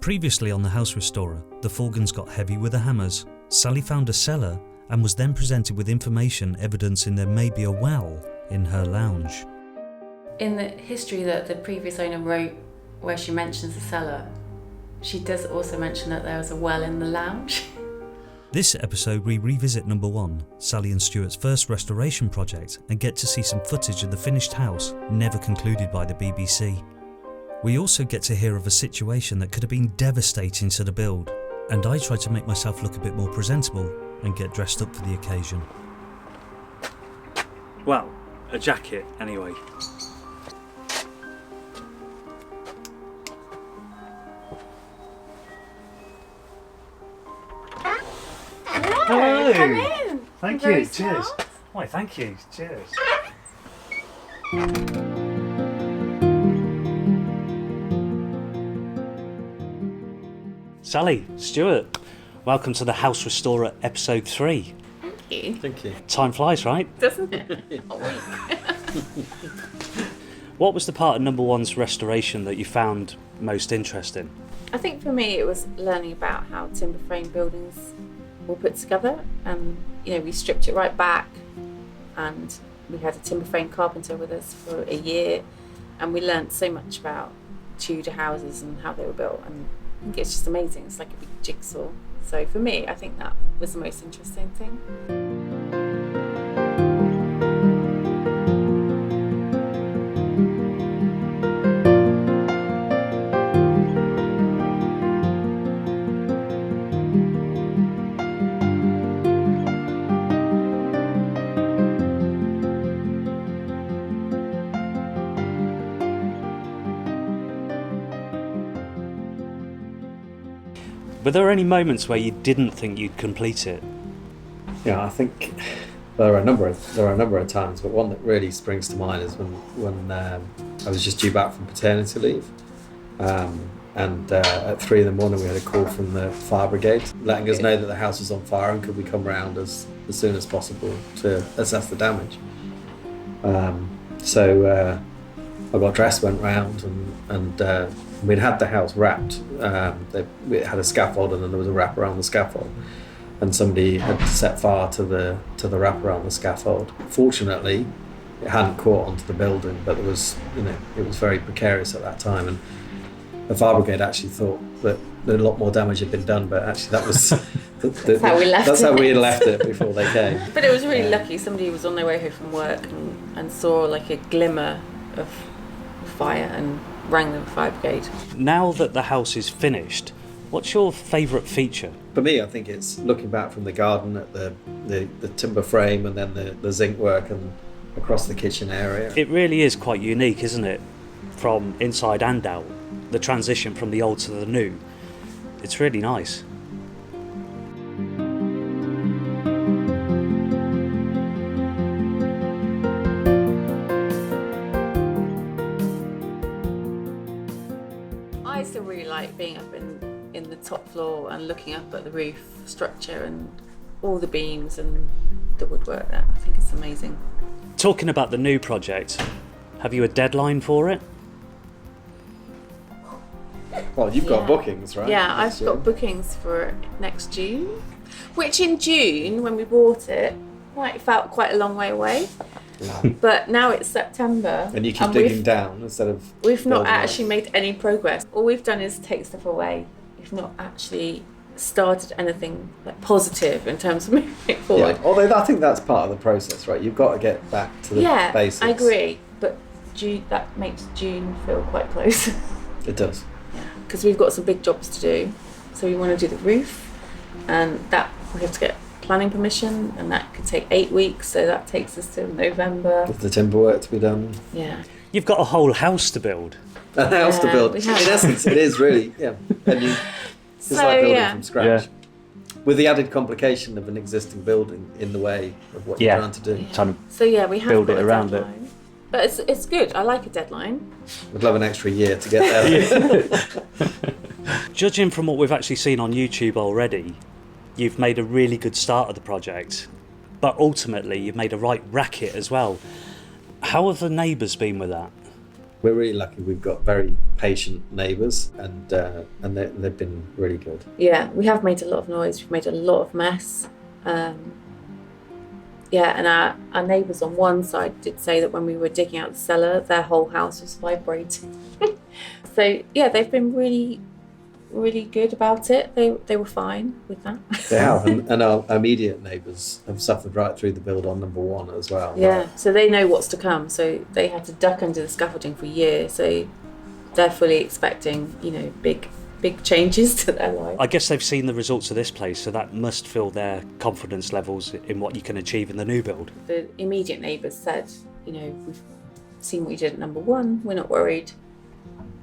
Previously on The House Restorer, the Fulgans got heavy with the hammers. Sally found a cellar and was then presented with information evidencing there may be a well in her lounge. In the history that the previous owner wrote, where she mentions the cellar, she does also mention that there was a well in the lounge. This episode we revisit No.1, Sally and Stuart's first restoration project, and get to see some footage of the finished house, never concluded by the BBC. We also get to hear of a situation that could have been devastating to the build, and I try to make myself look a bit more presentable and get dressed up for the occasion. Well, a jacket anyway. Hello, come in. Thank Very you, cheers. smart. Why, thank you, cheers. Sally, Stuart, welcome to the House Restorer episode 3. Thank you. Thank you. Time flies, right? Doesn't it? A week. What was the part of No.1's restoration that you found most interesting? I think for me it was learning about how timber frame buildings were put together. We stripped it right back, and we had a timber frame carpenter with us for a year, and we learnt so much about Tudor houses and how they were built, and I think it's just amazing. It's like a big jigsaw. So for me, I think that was the most interesting thing. Were there any moments where you didn't think you'd complete it? Yeah, I think there are a number of times, but one that really springs to mind is when I was just due back from paternity leave, and at 3 a.m. we had a call from the fire brigade letting us know that the house was on fire and could we come round as soon as possible to assess the damage. So I got dressed, went round, and we'd had the house wrapped. It had a scaffold, and then there was a wrap around the scaffold, and somebody had set fire to the wrap around the scaffold. Fortunately, it hadn't caught onto the building, but it was very precarious at that time, and the fire brigade actually thought that a lot more damage had been done, but actually that was That's how we left that's it. how we had left it before they came. But it was really lucky. Somebody was on their way home from work and saw like a glimmer of fire and rang the fire brigade. Now that the house is finished, what's your favourite feature? For me, I think it's looking back from the garden at the timber frame, and then the zinc work and across the kitchen area. It really is quite unique, isn't it? From inside and out, the transition from the old to the new. It's really nice. I still really like being up in the top floor and looking up at the roof structure and all the beams and the woodwork there. I think it's amazing. Talking about the new project, have you a deadline for it? Well, you've got Yeah. bookings, right? Yeah, Next I've got year. bookings for next June, which in June, when we bought it, it felt quite a long way away. Yeah. But now it's September. And you keep digging down instead of. We've not building up. actually made any progress. All we've done is take stuff away. We've not actually started anything like positive in terms of moving it forward. Yeah. Although I think that's part of the process, right? You've got to get back to the basics. I agree. But that makes June feel quite close. It does. Because we've got some big jobs to do. So we want to do the roof, and that we have to get planning permission, and that could take 8 weeks. So that takes us to November. With the timber work to be done. Yeah. You've got a whole house to build. A house to build. we In have. essence, it is really, yeah. And it's like building from scratch. Yeah. With the added complication of an existing building in the way of what Yeah. you're trying to do. Trying to So yeah, we have build got it a around it. deadline. But it's good. I like a deadline. We'd love an extra year to get there. Judging from what we've actually seen on YouTube already, you've made a really good start of the project, but ultimately you've made a right racket as well. How have the neighbours been with that? we're really lucky. We've got very patient neighbours, and they've been really good. Yeah, we have made a lot of noise. We've made a lot of mess. And our neighbours on one side did say that when we were digging out the cellar, their whole house was vibrating. So yeah, they've been really, really good about it. They were fine with that. They have, and our immediate neighbours have suffered right through the build on number 1 as well. Yeah, so they know what's to come. So they had to duck under the scaffolding for years. So they're fully expecting, big changes to their life. I guess they've seen the results of this place, so that must fill their confidence levels in what you can achieve in the new build. The immediate neighbours said, we've seen what you did at number 1, we're not worried.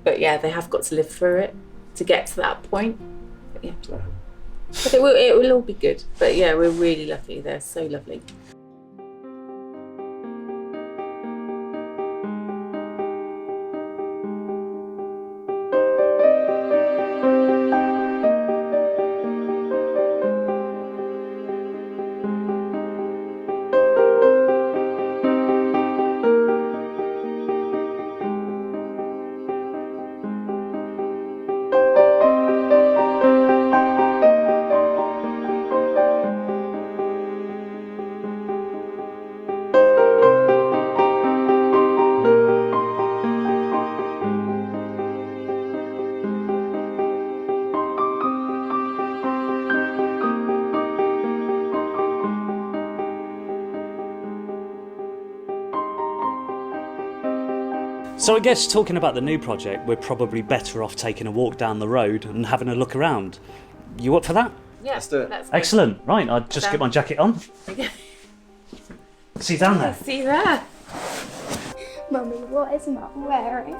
But yeah, they have got to live through it to get to that point. But yeah, but it will all be good. But yeah, we're really lucky. They're so lovely. So I guess talking about the new project, we're probably better off taking a walk down the road and having a look around. You up for that? Yeah, let's do it. Let's go. Excellent. Right, I'll just get my jacket on. Okay. See you down there. See you there. Mummy, what is Matt wearing?